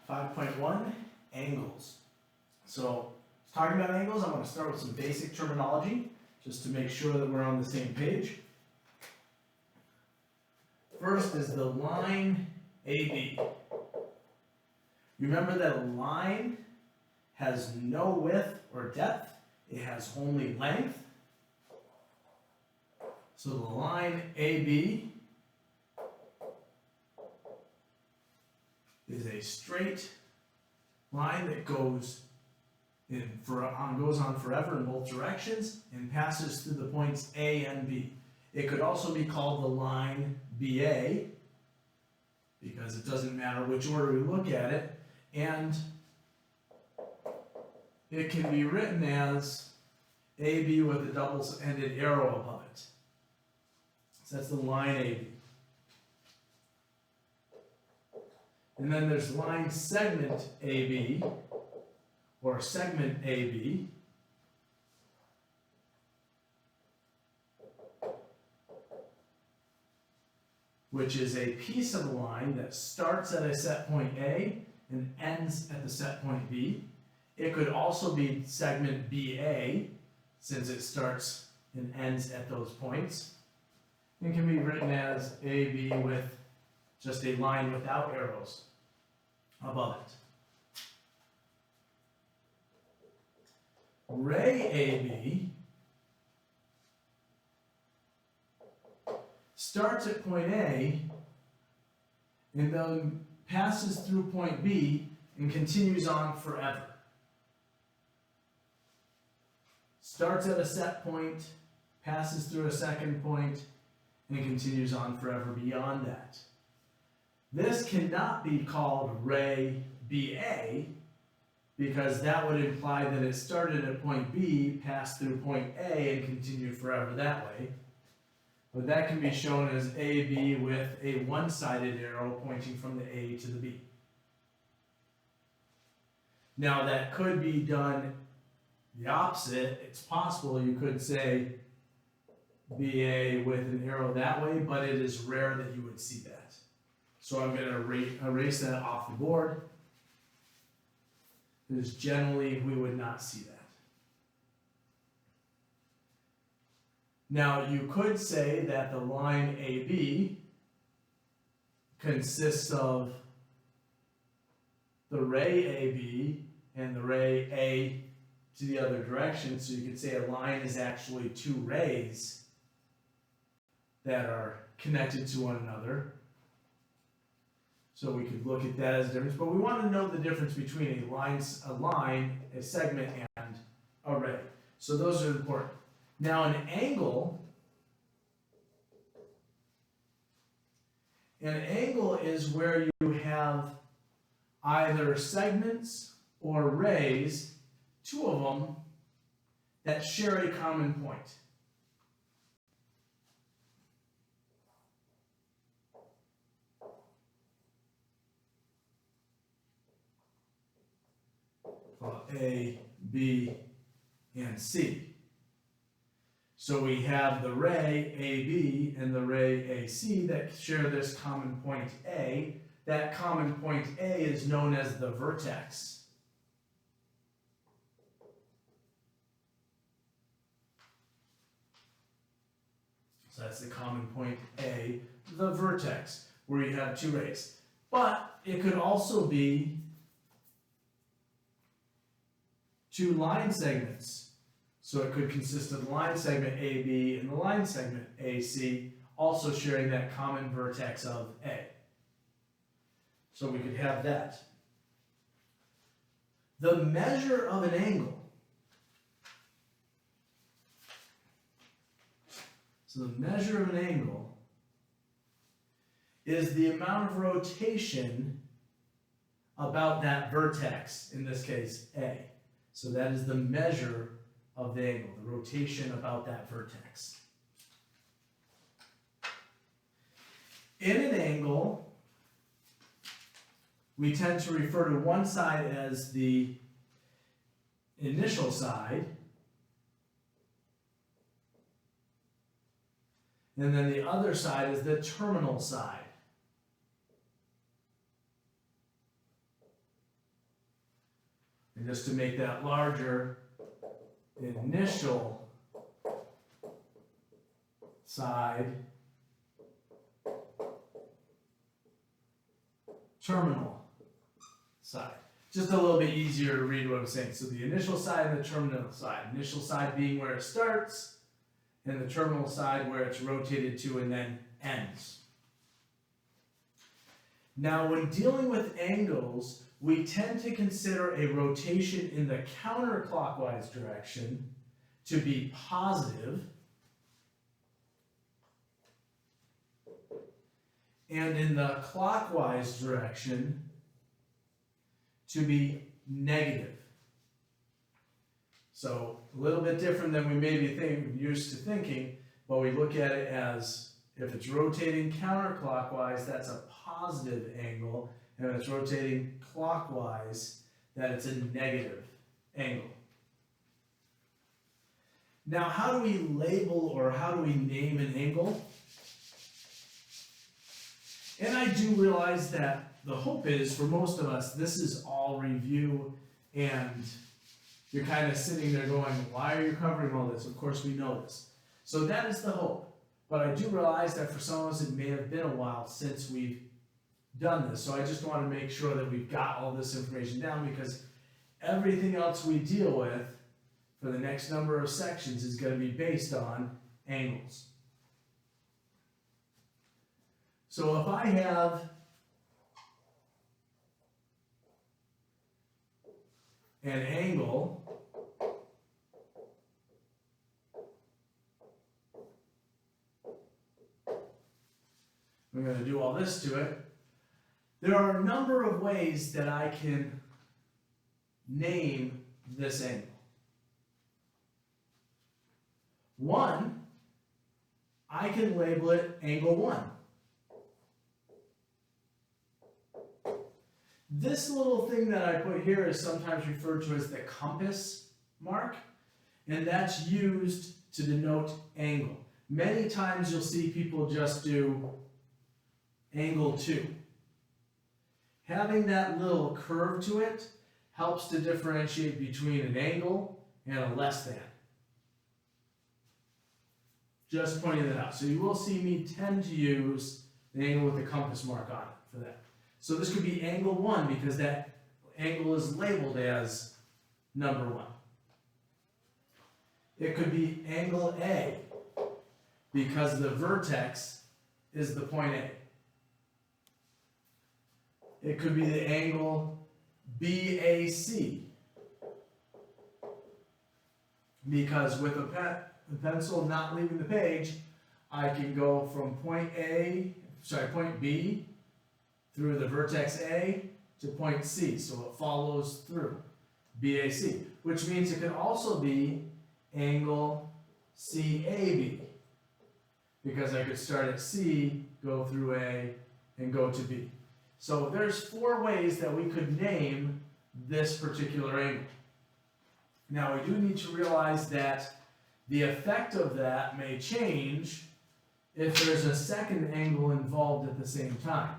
5.1, angles. So, talking about angles, I'm going to start with some basic terminology, just to make sure that we're on the same page. First is the line AB. Remember that a line has no width or depth, it has only length. So the line AB is a straight line that goes on forever in both directions and passes through the points A and B. It could also be called the line BA, because it doesn't matter which order we look at it, and it can be written as AB with a double-ended arrow above it. So that's the line AB. And then there's line segment AB, or segment AB. Which is a piece of the line that starts at a set point A and ends at the set point B. It could also be segment BA, since it starts and ends at those points. It can be written as AB with just a line without arrows above it. Ray AB starts at point A and then passes through point B and continues on forever. Starts at a set point, passes through a second point, and continues on forever beyond that. This cannot be called ray BA, because that would imply that it started at point B, passed through point A, and continued forever that way. But that can be shown as AB with a one-sided arrow pointing from the A to the B. Now that could be done the opposite. It's possible you could say BA with an arrow that way, but it is rare that you would see that. So I'm going to erase that off the board, because generally we would not see that. Now you could say that the line AB consists of the ray AB and the ray A to the other direction, so you could say a line is actually two rays that are connected to one another. So we could look at that as a difference, but we want to know the difference between a line, a segment, and a ray. So those are important. Now an angle is where you have either segments or rays, two of them, that share a common point. A, B, and C. So we have the ray AB and the ray AC that share this common point A. That common point A is known as the vertex. So that's the common point A, the vertex, where you have two rays. But it could also be two line segments. So it could consist of the line segment AB and the line segment AC, also sharing that common vertex of A. So we could have that. The measure of an angle. So the measure of an angle is the amount of rotation about that vertex, in this case A. So that is the measure of the angle, the rotation about that vertex. In an angle, we tend to refer to one side as the initial side, and then the other side is the terminal side. And just to make that larger, initial side, terminal side. Just a little bit easier to read what I'm saying. So the initial side and the terminal side. Initial side being where it starts, and the terminal side where it's rotated to and then ends. Now, when dealing with angles, we tend to consider a rotation in the counterclockwise direction to be positive, and in the clockwise direction to be negative. So a little bit different than we may be used to thinking, but we look at it as if it's rotating counterclockwise, that's a positive angle, and if it's rotating clockwise, that it's a negative angle. Now, how do we label or how do we name an angle? And I do realize that the hope is, for most of us, this is all review, and you're kind of sitting there going, why are you covering all this? Of course we know this. So that is the hope. But I do realize that for some of us it may have been a while since we've done this. So I just want to make sure that we've got all this information down, because everything else we deal with for the next number of sections is going to be based on angles. So if I have an angle I'm going to do all this to it. There are a number of ways that I can name this angle. One, I can label it angle 1. This little thing that I put here is sometimes referred to as the compass mark, and that's used to denote angle. Many times you'll see people just do angle 2. Having that little curve to it helps to differentiate between an angle and a less than. Just pointing that out. So you will see me tend to use the angle with the compass mark on it for that. So this could be angle 1 because that angle is labeled as number 1. It could be angle A because the vertex is the point A. It could be the angle BAC because with a pencil not leaving the page, I can go from point B through the vertex A to point C, so it follows through BAC, which means it could also be angle CAB because I could start at C, go through A, and go to B. So there's 4 ways that we could name this particular angle. Now we do need to realize that the effect of that may change if there's a second angle involved at the same time.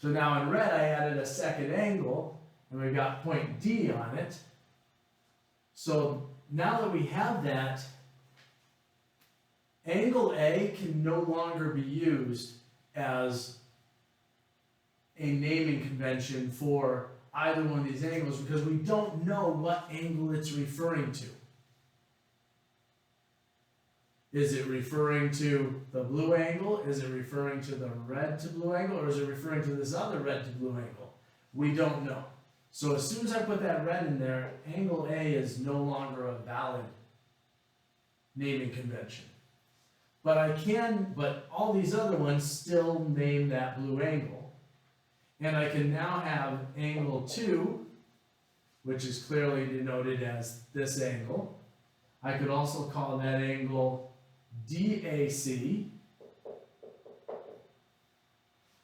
So now in red I added a second angle, and we've got point D on it. So now that we have that, angle A can no longer be used as a naming convention for either one of these angles because we don't know what angle it's referring to. Is it referring to the blue angle? Is it referring to the red to blue angle? Or is it referring to this other red to blue angle? We don't know. So as soon as I put that red in there, angle A is no longer a valid naming convention. But all these other ones still name that blue angle. And I can now have angle 2, which is clearly denoted as this angle. I could also call that angle DAC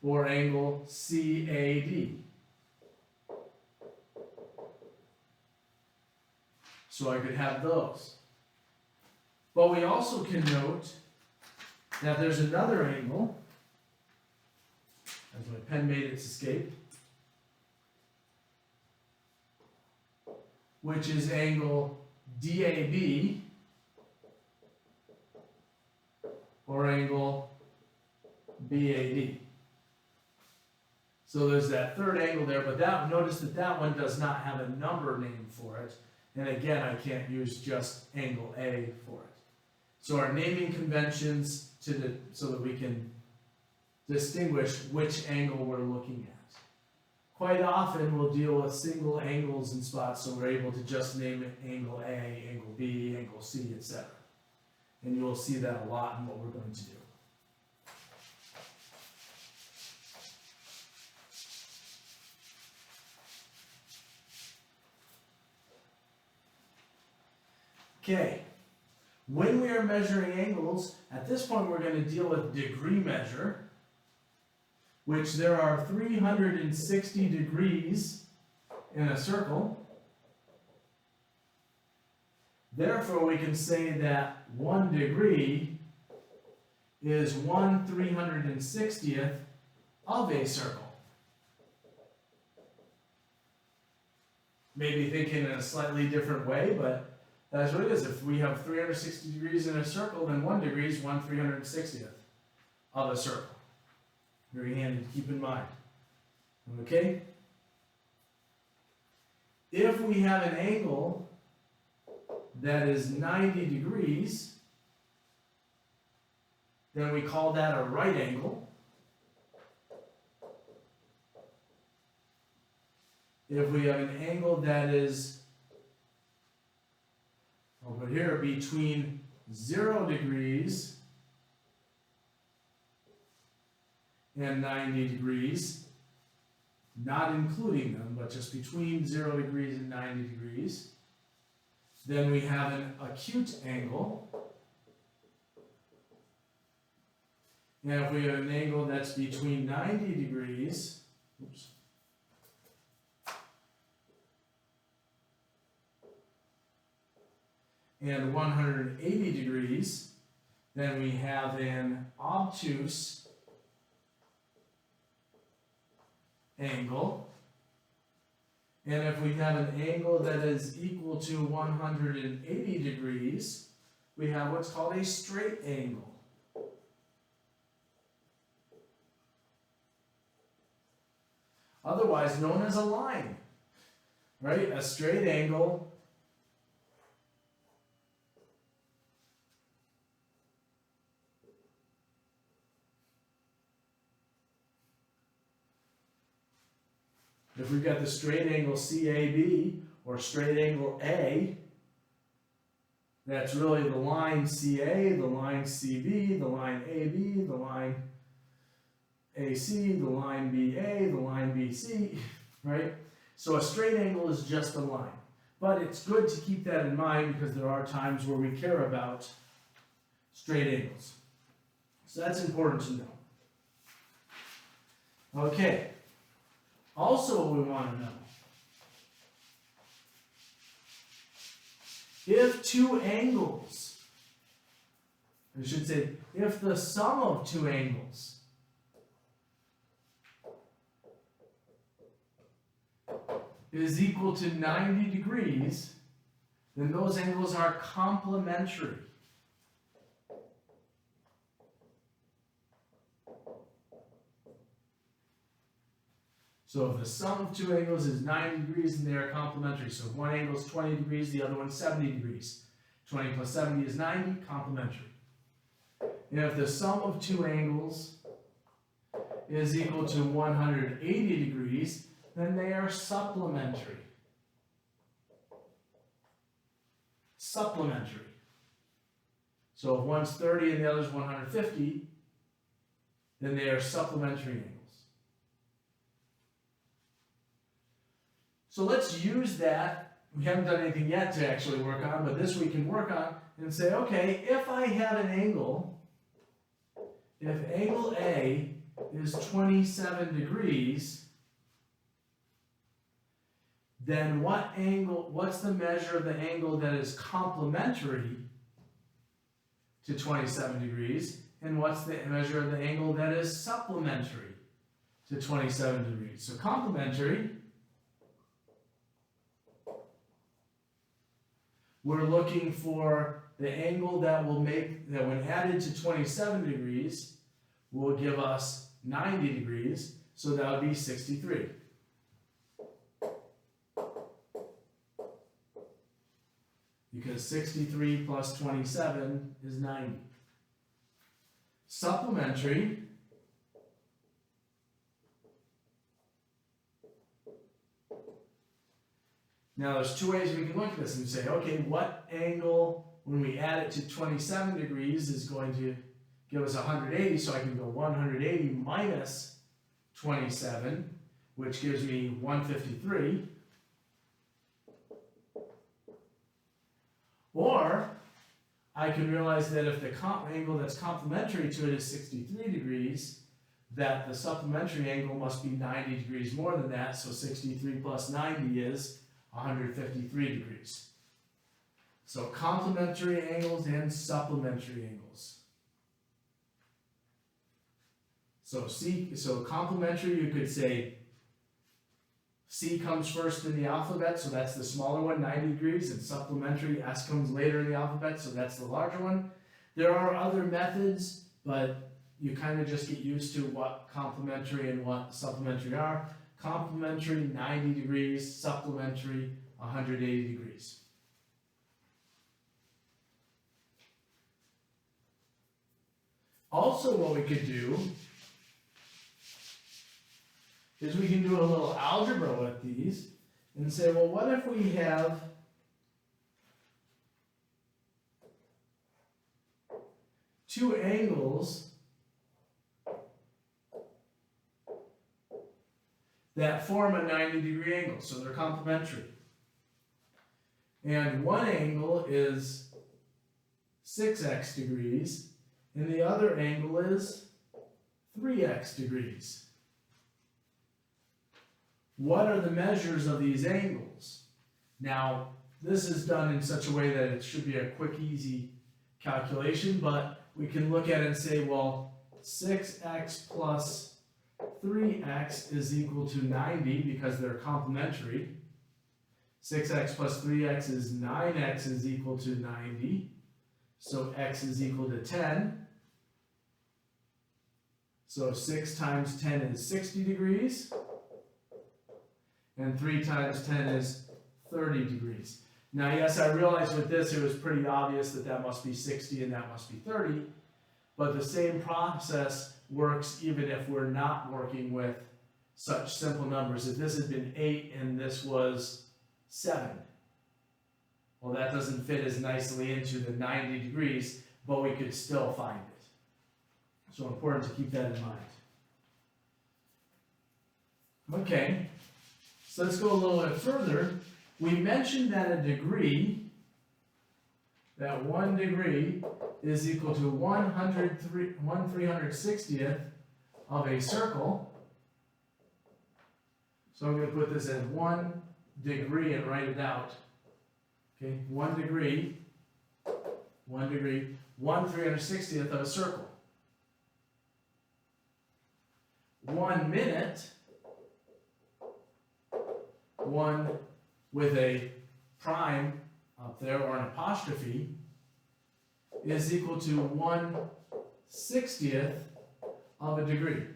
or angle CAD. So I could have those. But we also can note Now there's another angle, as my pen made its escape, which is angle DAB, or angle BAD. So there's that third angle there, but notice that that one does not have a number name for it. And again, I can't use just angle A for it. So our naming conventions so that we can distinguish which angle we're looking at. Quite often we'll deal with single angles and spots, so we're able to just name it angle A, angle B, angle C, etc. And you'll see that a lot in what we're going to do. Okay, when we are measuring angles, at this point we're going to deal with degree measure, which there are 360 degrees in a circle. Therefore, we can say that 1 degree is 1/360th of a circle. Maybe thinking in a slightly different way, but that's what it is. If we have 360 degrees in a circle, then 1 degree is 1/360th of a circle. Very handy to keep in mind. Okay? If we have an angle that is 90 degrees, then we call that a right angle. If we have an angle that is over here between 0 degrees and 90 degrees, not including them, but just between 0 degrees and 90 degrees, then we have an acute angle. And if we have an angle that's between 90 degrees, and 180 degrees, then we have an obtuse angle. And if we have an angle that is equal to 180 degrees, we have what's called a straight angle. Otherwise known as a line, right? A straight angle if we've got the straight angle CAB or straight angle A, that's really the line CA, the line CB, the line AB, the line AC, the line BA, the line BC, right? So a straight angle is just a line. But it's good to keep that in mind because there are times where we care about straight angles. So that's important to know. Okay. Also, we want to know, if two angles, I should say, if the sum of two angles is equal to 90 degrees, then those angles are complementary. So if the sum of two angles is 90 degrees, then they are complementary. So if one angle is 20 degrees, the other one's 70 degrees. 20 plus 70 is 90, complementary. And if the sum of two angles is equal to 180 degrees, then they are supplementary. Supplementary. So if one's 30 and the other's 150, then they are supplementary angles. So let's use that. We haven't done anything yet to actually work on, but this we can work on and say, okay, if I have an angle, if angle A is 27 degrees, then what's the measure of the angle that is complementary to 27 degrees? and what's the measure of the angle that is supplementary to 27 degrees. So complementary, we're looking for the angle that will make, that when added to 27 degrees, will give us 90 degrees, so that would be 63. Because 63 plus 27 is 90. Supplementary, now there's two ways we can look at this and say, okay, what angle, when we add it to 27 degrees, is going to give us 180, so I can go 180 minus 27, which gives me 153. Or I can realize that if the angle that's complementary to it is 63 degrees, that the supplementary angle must be 90 degrees more than that, so 63 plus 90 is 153 degrees. So complementary angles and supplementary angles. So complementary, you could say C comes first in the alphabet, so that's the smaller one, 90 degrees, and supplementary, S comes later in the alphabet, so that's the larger one. There are other methods, but you kind of just get used to what complementary and what supplementary are. Complementary, 90 degrees, supplementary, 180 degrees. Also, what we could do is we can do a little algebra with these and say, well, what if we have two angles that form a 90-degree angle, so they're complementary. And one angle is 6x degrees, and the other angle is 3x degrees. What are the measures of these angles? Now, this is done in such a way that it should be a quick, easy calculation, but we can look at it and say, well, 6x plus 3x is equal to 90 because they're complementary. 6x plus 3x is 9x is equal to 90. So x is equal to 10. So 6 times 10 is 60 degrees. And 3 times 10 is 30 degrees. Now, yes, I realize with this it was pretty obvious that that must be 60 and that must be 30. But the same process works even if we're not working with such simple numbers. If this had been 8 and this was 7, well, that doesn't fit as nicely into the 90 degrees, but we could still find it. So important to keep that in mind. Okay, so let's go a little bit further. We mentioned that a degree, that 1 degree is equal to 1/360th of a circle. So I'm going to put this as 1 degree and write it out. Okay, 1 degree, 1/360th of a circle. 1 minute, 1 with a prime up there or an apostrophe, is equal to 1/60th of a degree.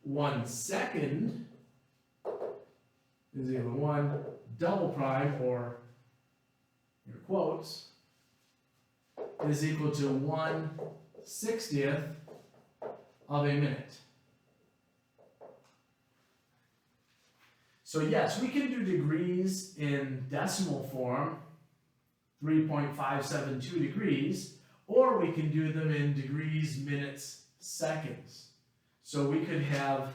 One second is equal to 1 double prime, or your quotes, is equal to 1/60th of a minute. So yes, we can do degrees in decimal form, 3.572 degrees, or we can do them in degrees, minutes, seconds. So we could have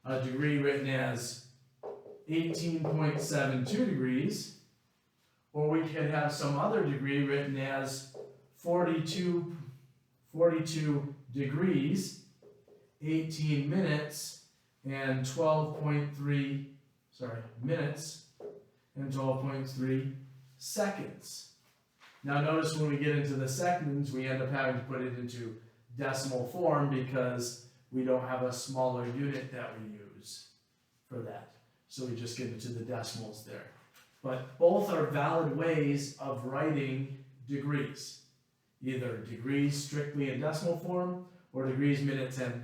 a degree written as 18.72 degrees, or we could have some other degree written as 42 degrees, 18 minutes, and 12.3 minutes, and 12.3 seconds. Now notice when we get into the seconds, we end up having to put it into decimal form because we don't have a smaller unit that we use for that. So we just get into the decimals there. But both are valid ways of writing degrees. Either degrees strictly in decimal form or degrees, minutes, and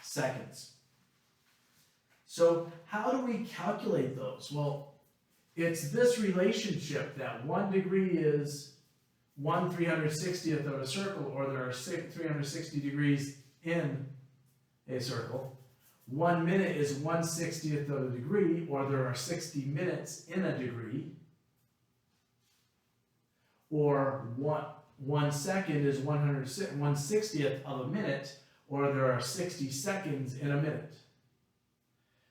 seconds. So how do we calculate those? Well, it's this relationship that 1 degree is 1/360th of a circle, or there are 360 degrees in a circle. 1 minute is 1/60th of a degree, or there are 60 minutes in a degree. Or 1 second is 1/60th of a minute, or there are 60 seconds in a minute,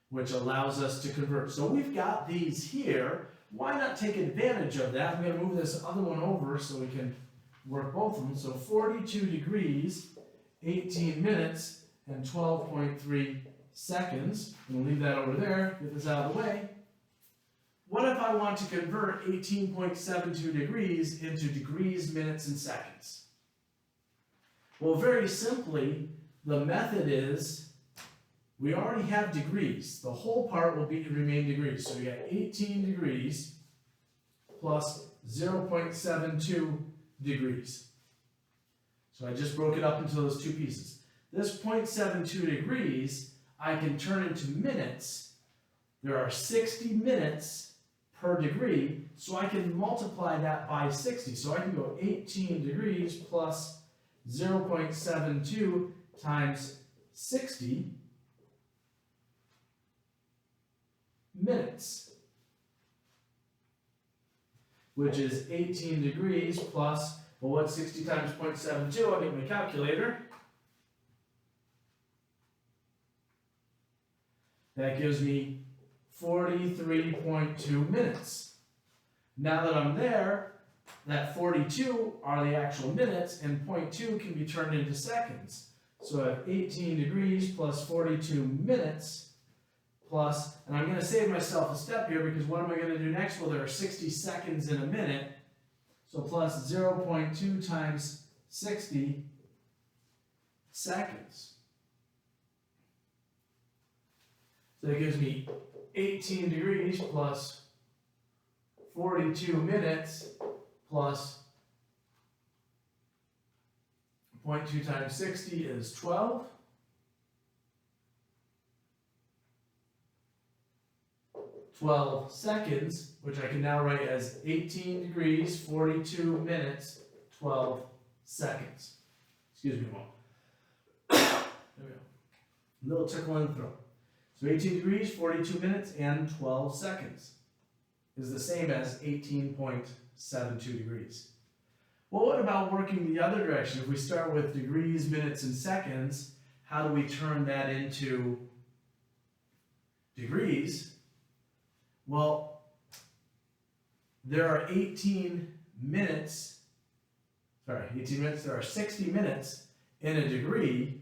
which allows us to convert. So we've got these here. Why not take advantage of that? I'm going to move this other one over so we can work both of them. So 42 degrees, 18 minutes, and 12.3 seconds. We'll leave that over there, get this out of the way. What if I want to convert 18.72 degrees into degrees, minutes, and seconds? Well, very simply, the method is, we already have degrees. The whole part will remain degrees. So we got 18 degrees plus 0.72 degrees. So I just broke it up into those two pieces. This 0.72 degrees, I can turn into minutes. There are 60 minutes per degree, so I can multiply that by 60. So I can go 18 degrees plus 0.72 times 60 minutes, which is 18 degrees plus, well, what's 60 times 0.72? I'll get my calculator. That gives me 43.2 minutes. Now that I'm there, that 42 are the actual minutes, and 0.2 can be turned into seconds. So I have 18 degrees plus 42 minutes plus, and I'm going to save myself a step here because what am I going to do next? Well, there are 60 seconds in a minute, so plus 0.2 times 60 seconds. So that gives me 18 degrees plus 42 minutes plus 0.2 times 60 is 12. 12 seconds, which I can now write as 18 degrees, 42 minutes, 12 seconds. Excuse me a moment. There we go. Little tickle in the throat. So 18 degrees, 42 minutes, and 12 seconds is the same as 18.72 degrees. Well, what about working the other direction? If we start with degrees, minutes, and seconds, how do we turn that into degrees? Well, there are 18 minutes, there are 60 minutes in a degree.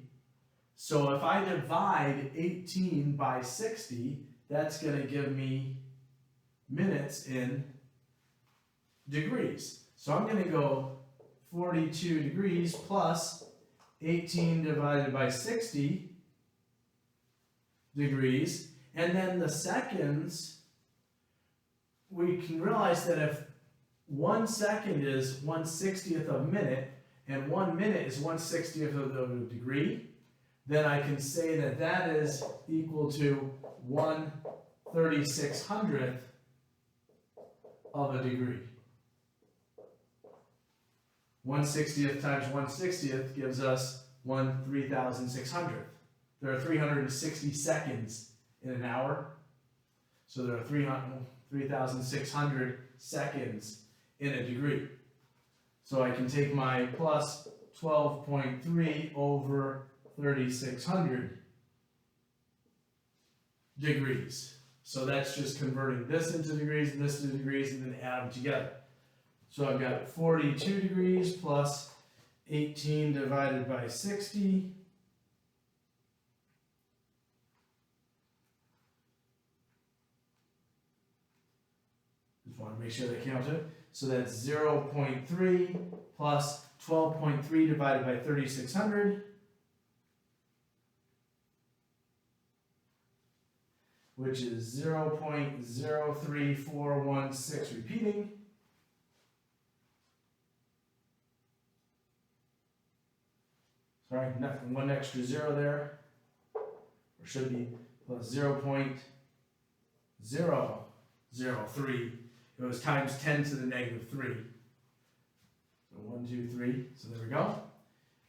So if I divide 18 by 60, that's going to give me minutes in degrees. So I'm going to go 42 degrees plus 18 divided by 60 degrees. And then the seconds, we can realize that if 1 second is 1/60th of a minute and 1 minute is 1/60th of a degree, then I can say that that is equal to 1/3600th of a degree. 1/60th times 1/60th gives us 1/3600th. There are 360 seconds in an hour, so there are 3,600 seconds in a degree. So I can take my plus 12.3 over 3,600 degrees. So that's just converting this into degrees and this into degrees and then add them together. So I've got 42 degrees plus 18 divided by 60 want to make sure that came out to it. So that's 0.3 plus 12.3 divided by 3600, which is 0.03416 repeating. Sorry, one extra zero there, or should be plus 0.003. It was times 10 to the negative 3. So 1, 2, 3. So there we go.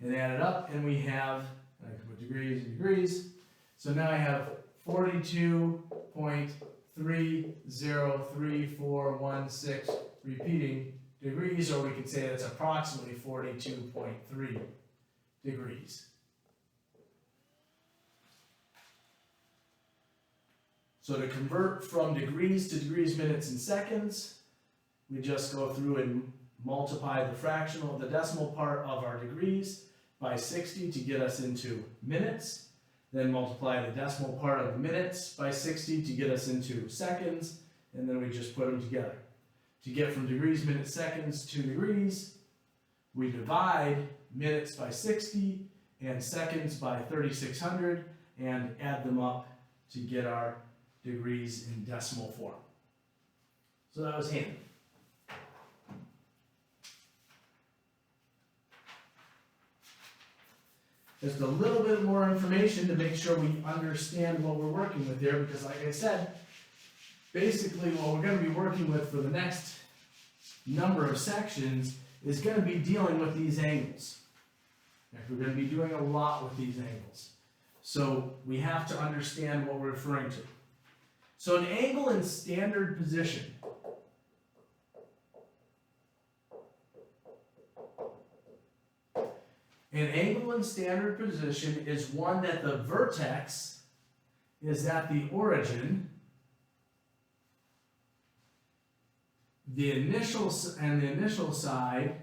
And add it up, and we have, I can put degrees and degrees. So now I have 42.303416 repeating degrees, or we could say that's approximately 42.3 degrees. So to convert from degrees to degrees, minutes, and seconds, we just go through and multiply the fractional, the decimal part of our degrees by 60 to get us into minutes. Then multiply the decimal part of minutes by 60 to get us into seconds, and then we just put them together. To get from degrees, minutes, seconds to degrees, we divide minutes by 60 and seconds by 3600 and add them up to get our degrees in decimal form. So that was handy. Just a little bit more information to make sure we understand what we're working with here, because like I said, basically what we're going to be working with for the next number of sections is going to be dealing with these angles. We're going to be doing a lot with these angles. So we have to understand what we're referring to. So an angle in standard position is one that the vertex is at the origin, the initial side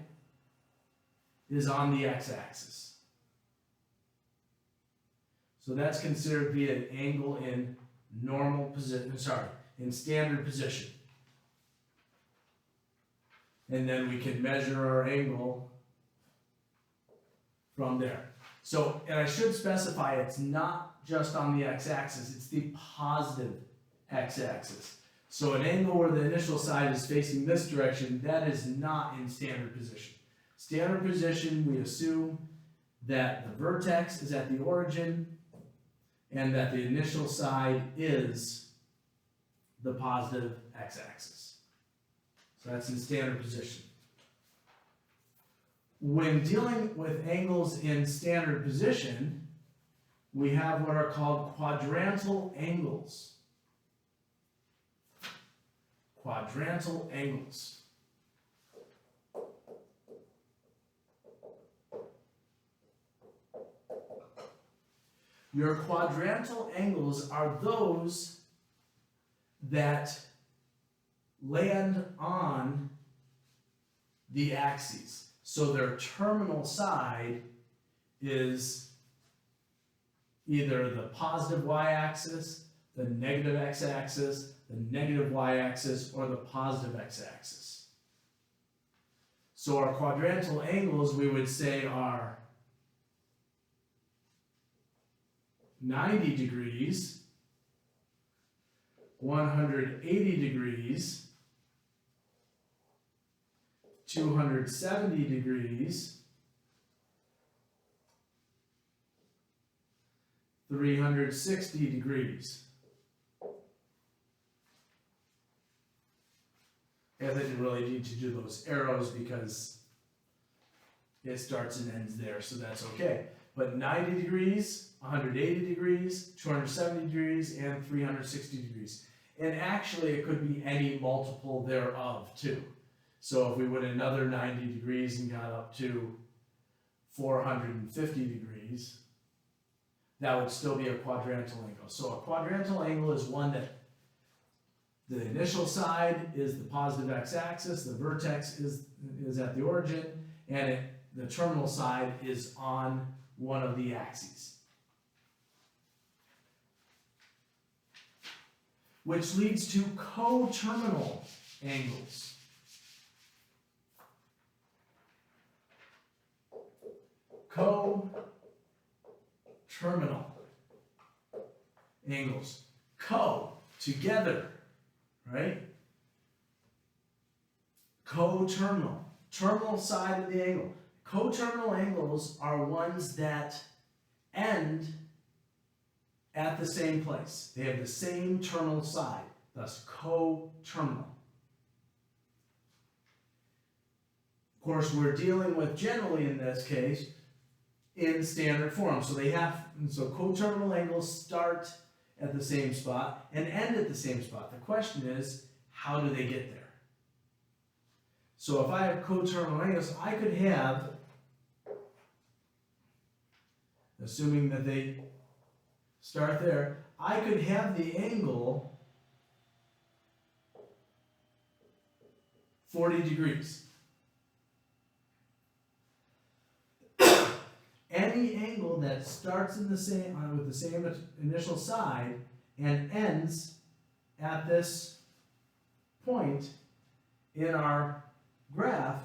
is on the x-axis. So that's considered to be an angle in in standard position. And then we can measure our angle from there. So, and I should specify, it's not just on the x-axis, it's the positive x-axis. So an angle where the initial side is facing this direction, that is not in standard position. Standard position, we assume that the vertex is at the origin and that the initial side is the positive x-axis. So that's in standard position. When dealing with angles in standard position, we have what are called quadrantal angles. Quadrantal angles. Your quadrantal angles are those that land on the axes. So their terminal side is either the positive y-axis, the negative x-axis, the negative y-axis, or the positive x-axis. So our quadrantal angles, we would say, are 90 degrees, 180 degrees, 270 degrees, 360 degrees. I didn't really need to do those arrows because it starts and ends there, so that's okay. But 90 degrees, 180 degrees, 270 degrees, and 360 degrees. And actually, it could be any multiple thereof, too. So if we went another 90 degrees and got up to 450 degrees, that would still be a quadrantal angle. So a quadrantal angle is one that the initial side is the positive x-axis, the vertex is at the origin, and the terminal side is on one of the axes. Which leads to coterminal angles. Coterminal angles. Co, together, right? Coterminal, terminal side of the angle. Coterminal angles are ones that end at the same place. They have the same terminal side, thus coterminal. Of course, we're dealing with generally in this case in standard form. So coterminal angles start at the same spot and end at the same spot. The question is, how do they get there? So if I have coterminal angles, I could have, assuming that they start there, I could have the angle 40 degrees. Any angle that starts in the same with the same initial side and ends at this point in our graph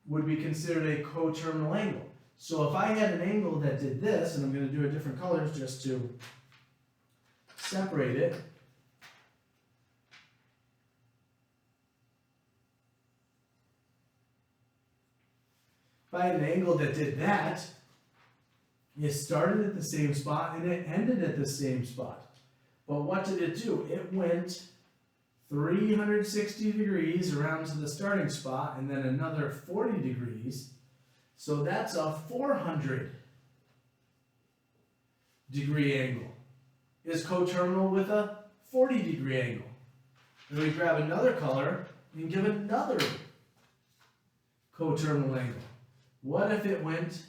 would be considered a coterminal angle. So if I had an angle that did this, and I'm going to do a different colors just to separate it. If I had an angle that did that, it started at the same spot and it ended at the same spot. But what did it do? It went 360 degrees around to the starting spot and then another 40 degrees. So that's a 400 degree angle. Is coterminal with a 40 degree angle. And we grab another color and give another coterminal angle. What if it went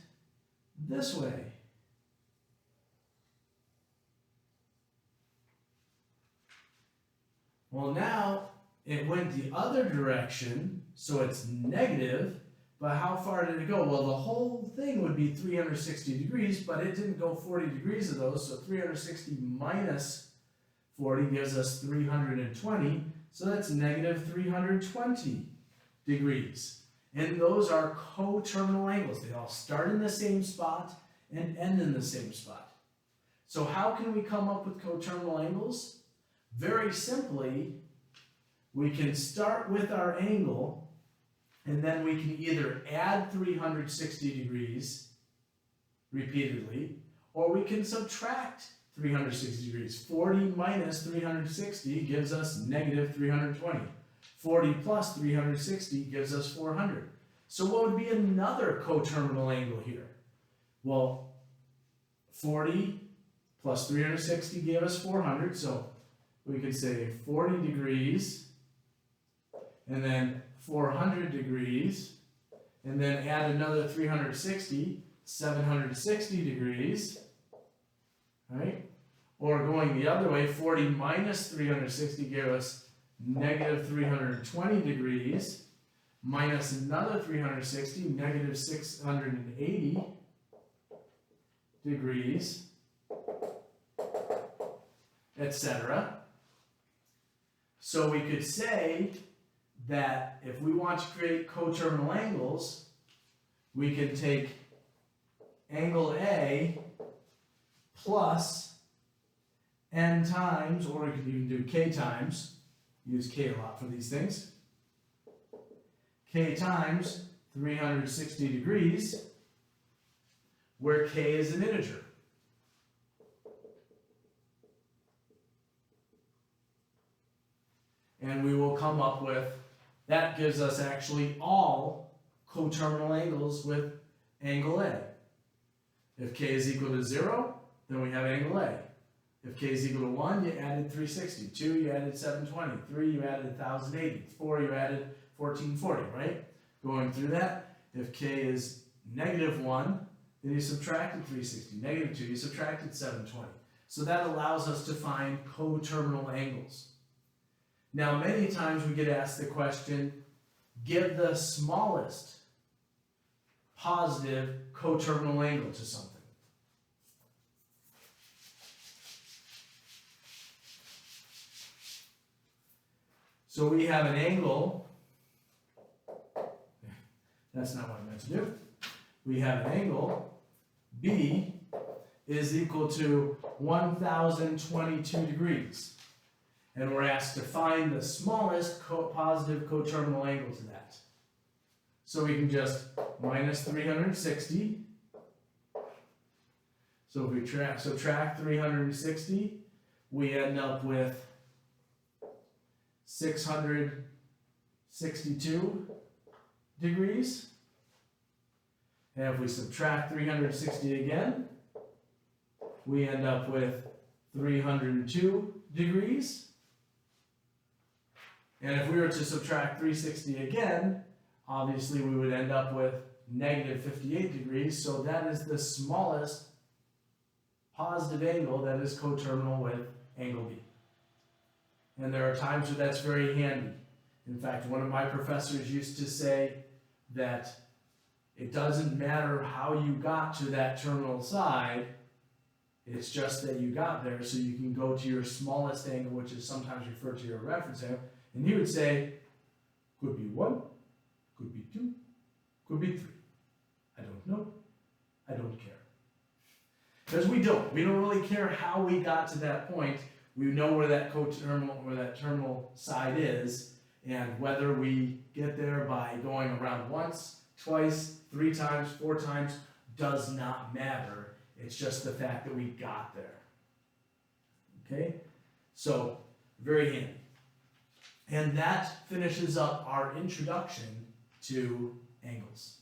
this way? Well, now it went the other direction, so it's negative, but how far did it go? Well, the whole thing would be 360 degrees, but it didn't go 40 degrees of those, so 360 minus 40 gives us 320, so that's negative 320 degrees. And those are coterminal angles. They all start in the same spot and end in the same spot. So how can we come up with coterminal angles? Very simply, we can start with our angle, and then we can either add 360 degrees repeatedly, or we can subtract 360 degrees. 40 minus 360 gives us negative 320. 40 plus 360 gives us 400. So what would be another coterminal angle here? Well, 40 plus 360 gave us 400, so we could say 40 degrees, and then 400 degrees, and then add another 360, 760 degrees, right? Or going the other way, 40 minus 360 gave us negative 320 degrees, minus another 360, negative 680 degrees, etc. So we could say that if we want to create coterminal angles, we can take angle A plus n times, or we could even do k times, use k a lot for these things, k times 360 degrees, where k is an integer. And we will come up with, that gives us actually all coterminal angles with angle A. If k is equal to 0, then we have angle A. If k is equal to 1, you added 360. 2, you added 720. 3, you added 1080. 4, you added 1440, right? Going through that, if k is negative 1, then you subtracted 360. Negative 2, you subtracted 720. So that allows us to find coterminal angles. Now, many times we get asked the question, give the smallest positive coterminal angle to something. So we have an angle, that's not what I meant to do. We have an angle, B is equal to 1022 degrees. And we're asked to find the smallest positive coterminal angle to that. So we can just minus 360. So if we subtract 360, we end up with 662 degrees. And if we subtract 360 again, we end up with 302 degrees. And if we were to subtract 360 again, obviously we would end up with negative 58 degrees. So that is the smallest positive angle that is coterminal with angle B. And there are times where that's very handy. In fact, one of my professors used to say that it doesn't matter how you got to that terminal side, it's just that you got there, so you can go to your smallest angle, which is sometimes referred to your reference angle, and he would say, could be 1, could be 2, could be 3. I don't know, I don't care. Because we don't really care how we got to that point. We know where that coterminal, where that terminal side is, and whether we get there by going around once, twice, 3 times, 4 times, does not matter. It's just the fact that we got there. Okay? So, very handy. And that finishes up our introduction to angles.